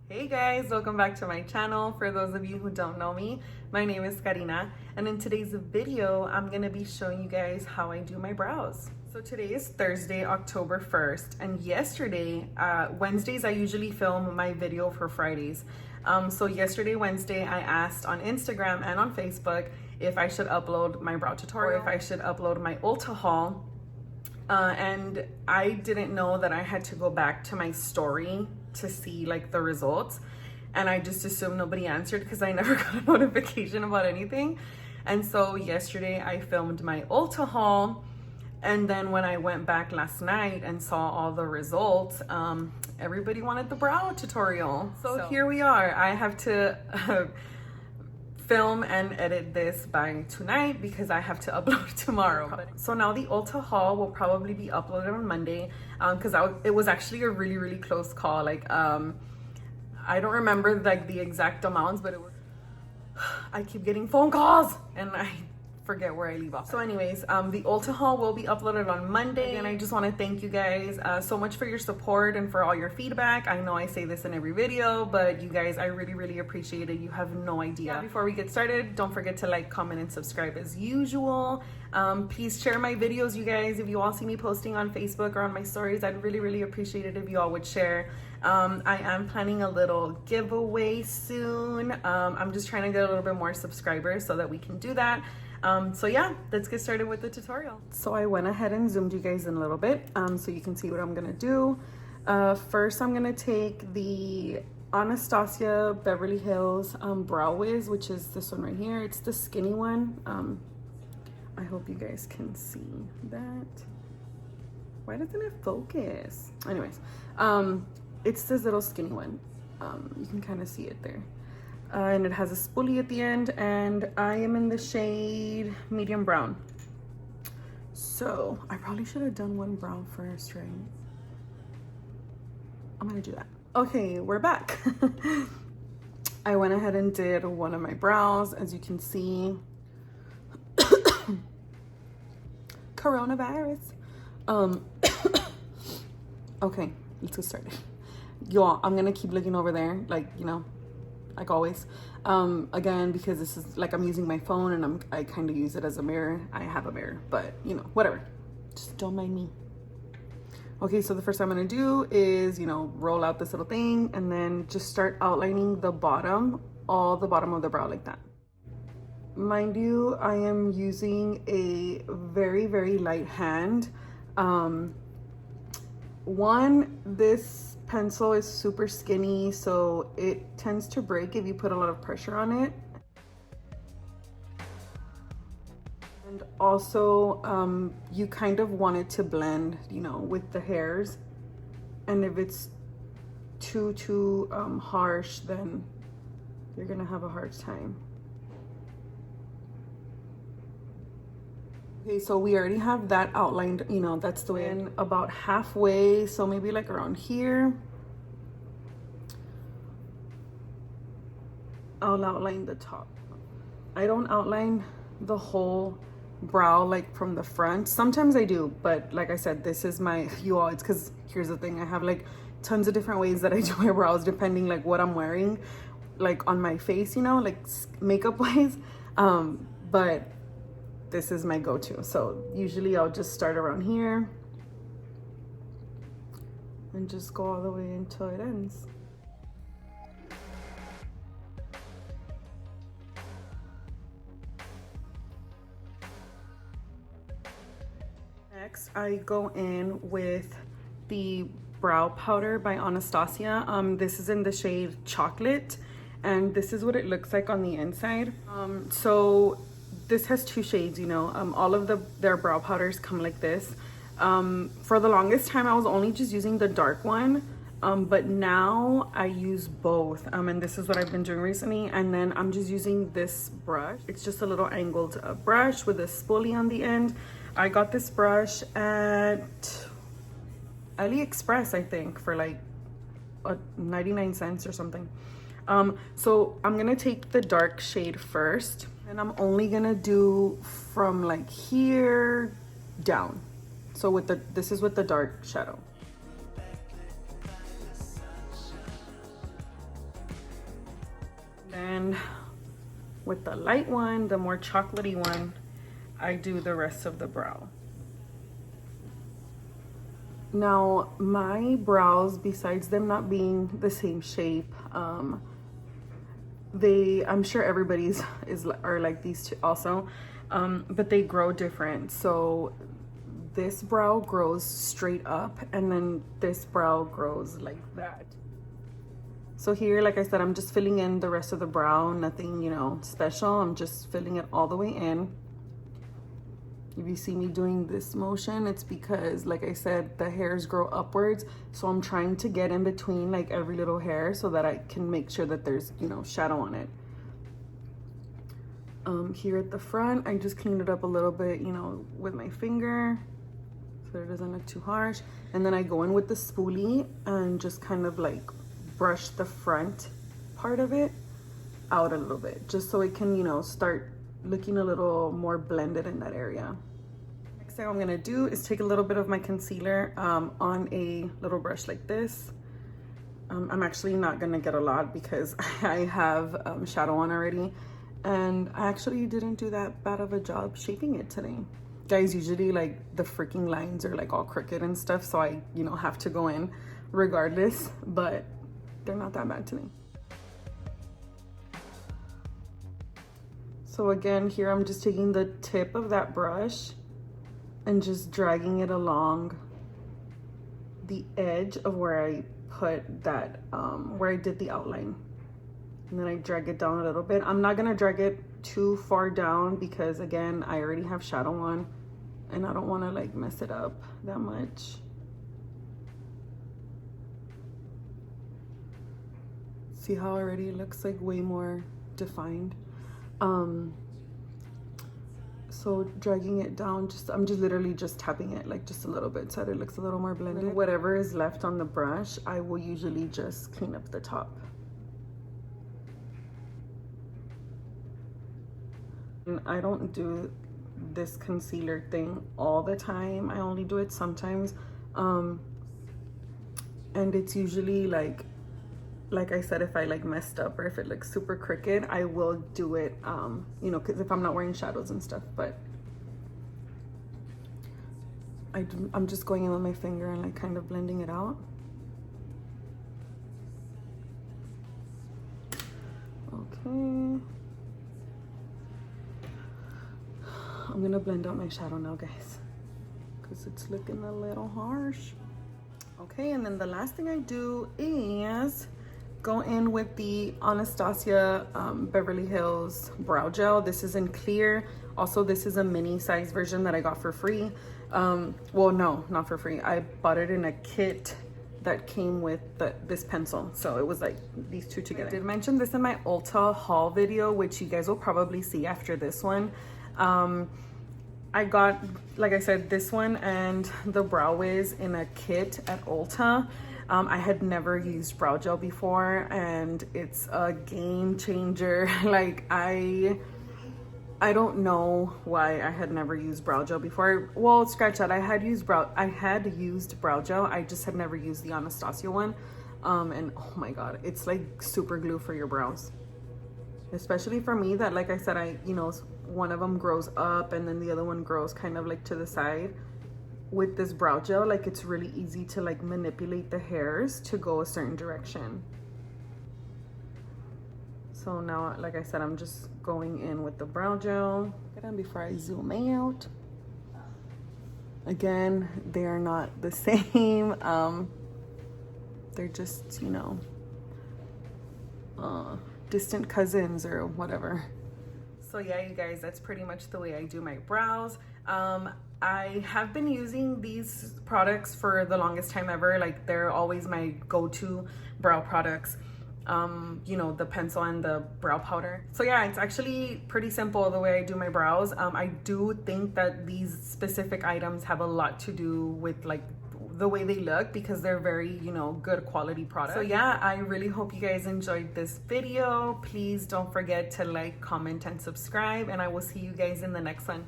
Hey guys, welcome back to my channel. For those of you who don't know me, my name is Karina, and in today's video, I'm gonna be showing you guys how I do my brows. So today is Thursday, October 1st, and yesterday, Wednesdays, I usually film my video for Fridays. So yesterday, Wednesday, I asked on Instagram and on Facebook if I should upload my brow tutorial, or if I should upload my Ulta haul. And I didn't know that I had to go back to my story to see like the results, and I just assumed nobody answered because I never got a notification about anything. And so yesterday I filmed my Ulta haul, and then when I went back last night and saw all the results, everybody wanted the brow tutorial. So here we are. I have to film and edit this by tonight because I have to upload tomorrow. So now the Ulta haul will probably be uploaded on Monday because it was actually a really close call. Like I don't remember like the exact amounts, but I keep getting phone calls and I forget where I leave off. So anyways, the Ulta haul will be uploaded on Monday, and I just want to thank you guys so much for your support and for all your feedback. I know I say this in every video, but you guys, I really appreciate it. You have no idea. Before we get started, don't forget to like, comment, and subscribe as usual. Please share my videos, you guys. If you all see me posting on Facebook or on my stories, I'd really appreciate it if you all would share. I am planning a little giveaway soon. I'm just trying to get a little bit more subscribers so that we can do that. So yeah, let's get started with the tutorial. So I went ahead and zoomed you guys in a little bit so you can see what I'm gonna do. First, I'm gonna take the Anastasia Beverly Hills Brow Wiz, which is this one right here. It's the skinny one. I hope you guys can see that. Why doesn't it focus? Anyways, it's this little skinny one. You can kind of see it there. And it has a spoolie at the end, and I am in the shade medium brown. So I probably should have done one brow first, right? I'm gonna do that. Okay, we're back. I went ahead and did one of my brows, as you can see. Coronavirus. Okay, let's get started. Y'all, I'm gonna keep looking over there, like, you know, like always. Again, because this is like, I'm using my phone and I kind of use it as a mirror. I have a mirror, but you know, whatever. Just don't mind me. Okay, so the first thing I'm gonna do is, you know, roll out this little thing and then just start outlining the bottom, all the bottom of the brow like that. Mind you, I am using a very light hand. This pencil is super skinny, so it tends to break if you put a lot of pressure on it. And also, you kind of want it to blend, you know, with the hairs. And if it's too harsh, then you're gonna have a hard time. Okay, so we already have that outlined, you know, that's the way. And about halfway, so maybe like around here, I'll outline the top. I don't outline the whole brow like from the front. Sometimes I do, but like I said, this is my, you all, it's because here's the thing, I have like tons of different ways that I do my brows depending like what I'm wearing, like on my face, you know, like makeup wise. But this is my go-to. So usually I'll just start around here and just go all the way until it ends. Next, I go in with the brow powder by Anastasia. This is in the shade Chocolate, and this is what it looks like on the inside. So this has two shades, you know. All of their brow powders come like this. For the longest time, I was only just using the dark one, but now I use both. And this is what I've been doing recently. And then I'm just using this brush. It's just a little angled brush with a spoolie on the end. I got this brush at AliExpress, I think, for like 99 cents or something. So I'm gonna take the dark shade first, and I'm only gonna do from like here down. So with this is with the dark shadow. And with the light one, the more chocolatey one, I do the rest of the brow. Now, my brows, besides them not being the same shape, I'm sure everybody's are like these two also, but they grow different. So this brow grows straight up, and then this brow grows like that. So here, like I said, I'm just filling in the rest of the brow, nothing, you know, special. I'm just filling it all the way in. If you see me doing this motion, it's because, like I said, the hairs grow upwards. So I'm trying to get in between like every little hair so that I can make sure that there's, you know, shadow on it. Here at the front, I just cleaned it up a little bit, you know, with my finger so it doesn't look too harsh. And then I go in with the spoolie and just kind of like brush the front part of it out a little bit, just so it can, you know, start looking a little more blended in that area. Next thing I'm gonna do is take a little bit of my concealer on a little brush like this. I'm actually not gonna get a lot because I have shadow on already, and I actually didn't do that bad of a job shaping it today. Guys, usually like the freaking lines are like all crooked and stuff, so I, you know, have to go in regardless, but they're not that bad today. So again, here I'm just taking the tip of that brush and just dragging it along the edge of where I put that, where I did the outline. And then I drag it down a little bit. I'm not gonna drag it too far down because again, I already have shadow on and I don't wanna like mess it up that much. See how already it looks like way more defined? So dragging it down, I'm just literally just tapping it like just a little bit so that it looks a little more blended. Whatever is left on the brush, I will usually just clean up the top. And I don't do this concealer thing all the time. I only do it sometimes. And it's usually like I said, if I like messed up or if it looks super crooked, I will do it, you know, because if I'm not wearing shadows and stuff. But I'm just going in with my finger and like kind of blending it out. Okay. I'm gonna blend out my shadow now, guys, because it's looking a little harsh. Okay, and then the last thing I do is go in with the Anastasia Beverly Hills Brow Gel. This is in clear. Also, this is a mini size version that I got for free. Well, no, not for free. I bought it in a kit that came with this pencil. So it was like these two together. I did mention this in my Ulta haul video, which you guys will probably see after this one. I got, like I said, this one and the Brow Wiz in a kit at Ulta. I had never used brow gel before and it's a game changer. Like I don't know why I had never used brow gel before. Well, scratch that. I had used brow gel. I just had never used the Anastasia one. And oh my God, it's like super glue for your brows. Especially for me that, like I said, you know, one of them grows up and then the other one grows kind of like to the side. With this brow gel, like it's really easy to like manipulate the hairs to go a certain direction. So now, like I said, I'm just going in with the brow gel. And before I zoom out, again, they are not the same. They're just, you know, distant cousins or whatever. So yeah, you guys, that's pretty much the way I do my brows. I have been using these products for the longest time ever. Like they're always my go-to brow products. You know, the pencil and the brow powder. So yeah, it's actually pretty simple the way I do my brows. I do think that these specific items have a lot to do with like the way they look because they're very, you know, good quality products. So yeah, I really hope you guys enjoyed this video. Please don't forget to like, comment, and subscribe, and I will see you guys in the next one.